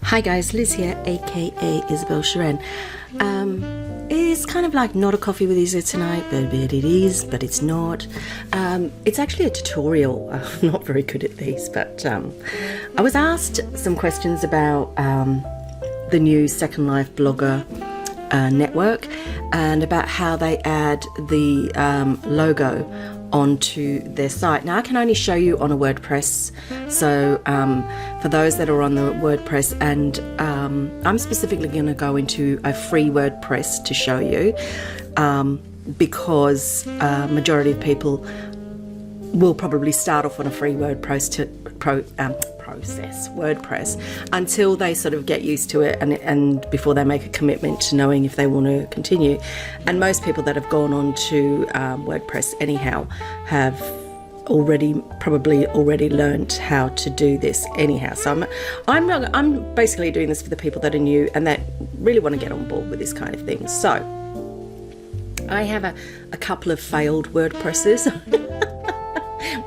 Hi guys, Liz here, aka Isabel Sharon. It's kind of like not a coffee with Isa tonight, but it is, but it's not. It's actually a tutorial. I'm not very good at these, but I was asked some questions about the new Second Life blogger network and about how they add the logo onto their site. Now I can only show you on a WordPress, so for those that are on the WordPress, and I'm specifically going to go into a free WordPress to show you because majority of people will probably start off on a free WordPress until they sort of get used to it and before they make a commitment to knowing if they want to continue. And most people that have gone on to WordPress anyhow have probably already learned how to do this anyhow. So I'm basically doing this for the people that are new and that really want to get on board with this kind of thing. So I have a couple of failed WordPresses.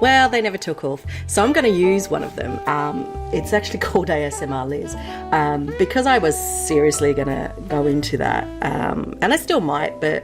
Well, they never took off, so I'm going to use one of them. It's actually called ASMR Liz, because I was seriously going to go into that, and I still might, but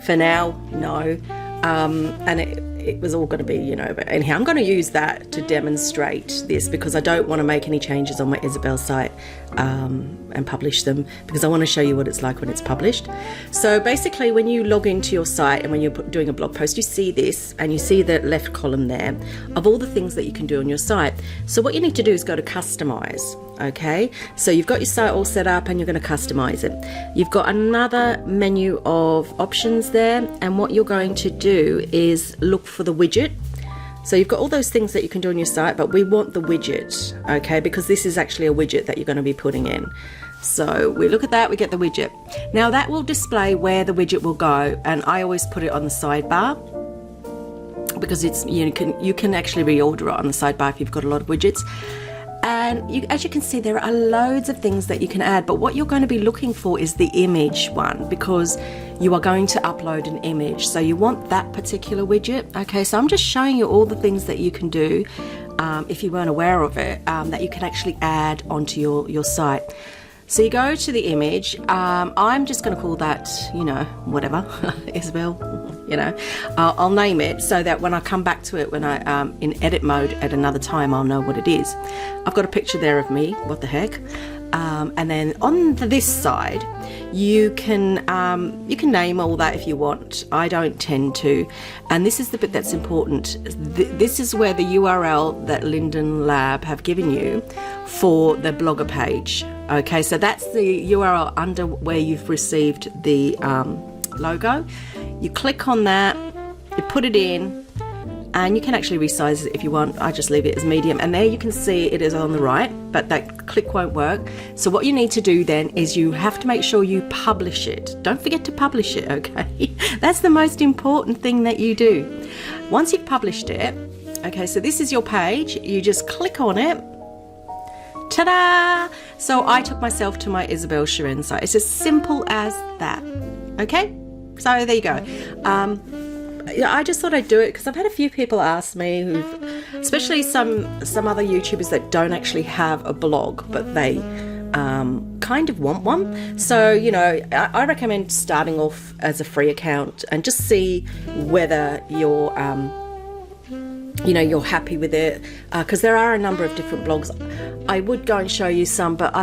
for now, no. And it was all going to be, but anyhow, I'm going to use that to demonstrate this because I don't want to make any changes on my Isabel site and publish them, because I want to show you what it's like when it's published. So basically, when you log into your site and when you're doing a blog post, you see this and you see the left column there of all the things that you can do on your site. So what you need to do is go to customize. Okay, so you've got your site all set up and you're going to customize it. You've got another menu of options there, and what you're going to do is look for the widget. So you've got all those things that you can do on your site, but we want the widget, okay, because this is actually a widget that you're going to be putting in. So we look at that, we get the widget. Now that will display where the widget will go, and I always put it on the sidebar because it's you can actually reorder it on the sidebar if you've got a lot of widgets. And as you can see, there are loads of things that you can add, but what you're going to be looking for is the image one, because you are going to upload an image. So you want that particular widget. Okay, so I'm just showing you all the things that you can do, if you weren't aware of it, that you can actually add onto your site. So you go to the image. I'm just going to call that, whatever, Isabel, I'll name it so that when I come back to it, when I in edit mode at another time, I'll know what it is. I've got a picture there of me, what the heck. And then on this side, you can name all that if you want. I don't tend to. And this is the bit that's important. This is where the URL that Linden Lab have given you for the blogger page. Okay, so that's the URL under where you've received the logo. You click on that, you put it in, and you can actually resize it if you want. I just leave it as medium, and there you can see it is on the right, but that click won't work. So what you need to do then is you have to make sure you publish it. Don't forget to publish it, okay? That's the most important thing that you do. Once you've published it, okay, so this is your page, you just click on it. Ta-da! So I took myself to my Isabel Sharon site. It's as simple as that, okay? So there you go. I just thought I'd do it because I've had a few people ask me, especially some other YouTubers that don't actually have a blog, but they kind of want one. So, I recommend starting off as a free account and just see whether you're happy with it, because there are a number of different blogs. I would go and show you some, but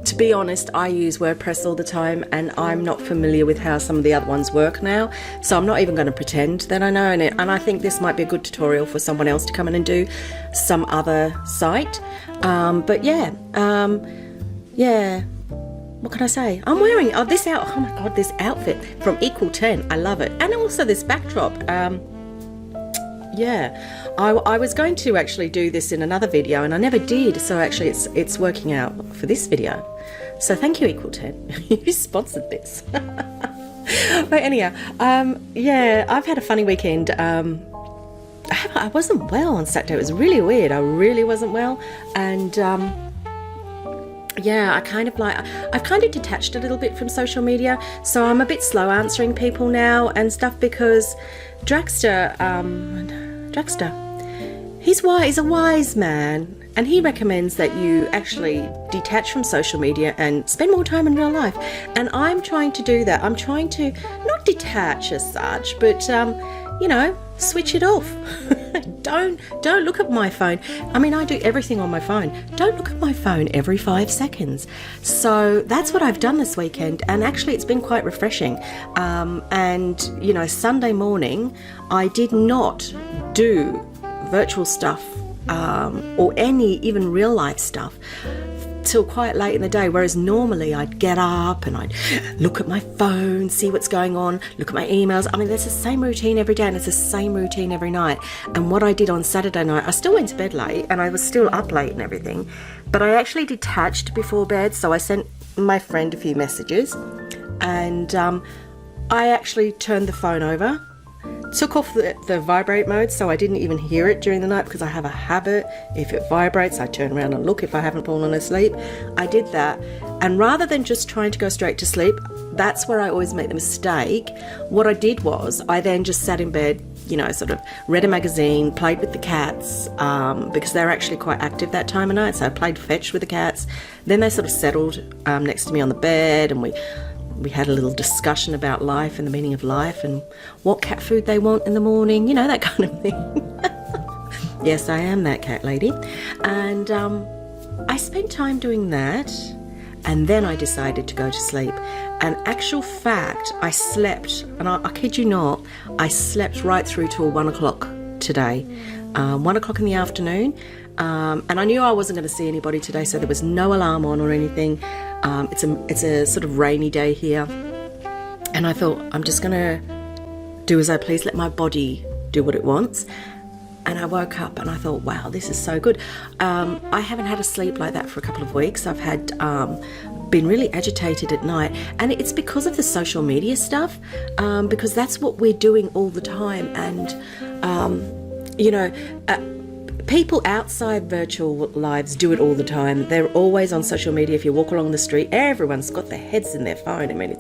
to be honest, I use WordPress all the time and I'm not familiar with how some of the other ones work now, so I'm not even going to pretend that I know it. And I think this might be a good tutorial for someone else to come in and do some other site. But yeah, what can I say? I'm wearing this outfit from Equal 10. I love it. And also this backdrop. I was going to actually do this in another video and I never did, so actually it's working out for this video. So thank you, Equal 10. You sponsored this. But anyhow, I've had a funny weekend. I wasn't well on Saturday. It was really weird. I really wasn't well, and I've kind of detached a little bit from social media, so I'm a bit slow answering people now and stuff, because Dragster he's a wise man, and he recommends that you actually detach from social media and spend more time in real life. And I'm trying to do that. I'm trying to not detach as such, but switch it off. Don't look at my phone. I mean, I do everything on my phone. Don't look at my phone every 5 seconds. So that's what I've done this weekend, and actually it's been quite refreshing. Sunday morning I did not do virtual stuff or any even real life stuff till quite late in the day, whereas normally I'd get up and I'd look at my phone, see what's going on, look at my emails. I mean, there's the same routine every day and it's the same routine every night. And what I did on Saturday night, I still went to bed late and I was still up late and everything, but I actually detached before bed. So I sent my friend a few messages, and I actually turned the phone over, took off the vibrate mode, so I didn't even hear it during the night, because I have a habit, if it vibrates I turn around and look if I haven't fallen asleep. I did that, and rather than just trying to go straight to sleep, that's where I always make the mistake. What I did was I then just sat in bed, sort of read a magazine, played with the cats, because they're actually quite active that time of night, so I played fetch with the cats. Then they sort of settled next to me on the bed, and we had a little discussion about life and the meaning of life and what cat food they want in the morning, that kind of thing. Yes, I am that cat lady. And I spent time doing that, and then I decided to go to sleep. And actual fact, I slept, and I kid you not, I slept right through till 1 o'clock today, 1 o'clock in the afternoon. And I knew I wasn't going to see anybody today, so there was no alarm on or anything. It's a sort of rainy day here, and I thought, I'm just going to do as I please, let my body do what it wants. And I woke up and I thought, wow, this is so good. I haven't had a sleep like that for a couple of weeks. I've had been really agitated at night, and it's because of the social media stuff, because that's what we're doing all the time. And people outside virtual lives do it all the time. They're always on social media. If you walk along the street, everyone's got their heads in their phone. I mean,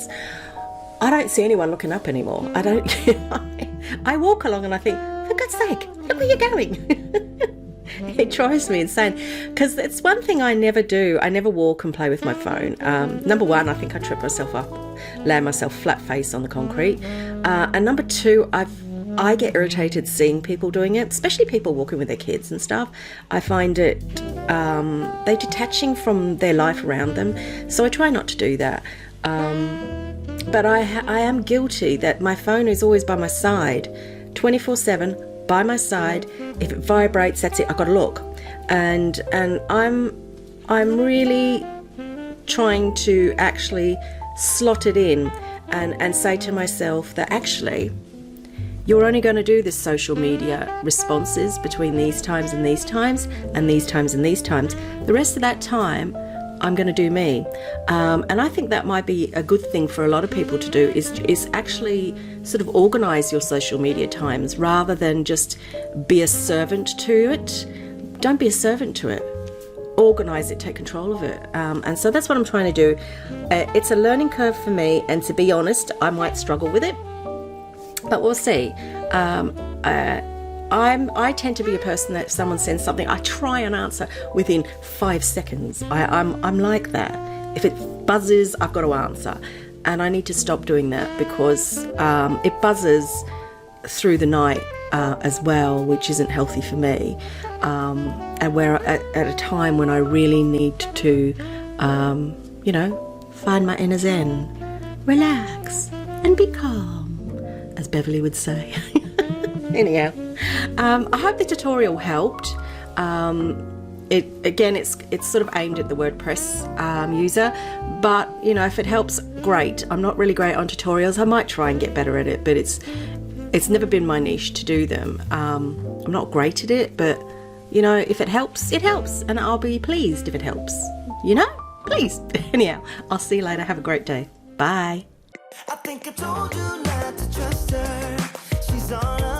I don't see anyone looking up anymore. I walk along and I think, for God's sake, look where you're going. It drives me insane, because it's one thing I never do. I never walk and play with my phone. Number one, I think I trip myself up, land myself flat face on the concrete. And number two, I get irritated seeing people doing it, especially people walking with their kids and stuff. I find it, they're detaching from their life around them. So I try not to do that. But I am guilty that my phone is always by my side, 24/7, by my side. If it vibrates, that's it, I've got to look. And I'm really trying to actually slot it in and say to myself that actually, you're only going to do the social media responses between these times and these times and these times and these times. The rest of that time, I'm going to do me. And I think that might be a good thing for a lot of people to do, is actually sort of organise your social media times rather than just be a servant to it. Don't be a servant to it. Organise it, take control of it. And so that's what I'm trying to do. It's a learning curve for me, and to be honest, I might struggle with it. But we'll see. I tend to be a person that if someone sends something, I try and answer within 5 seconds. I'm like that. If it buzzes, I've got to answer. And I need to stop doing that, because it buzzes through the night as well, which isn't healthy for me. And we're at a time when I really need to, find my inner zen, relax, and be calm, as Beverly would say. Anyhow, I hope the tutorial helped. It's sort of aimed at the WordPress user, but if it helps, great. I'm not really great on tutorials. I might try and get better at it, but it's never been my niche to do them. I'm not great at it, but if it helps, it helps, and I'll be pleased if it helps. Please. Anyhow, I'll see you later. Have a great day. Bye. I think I told you not to trust her. She's on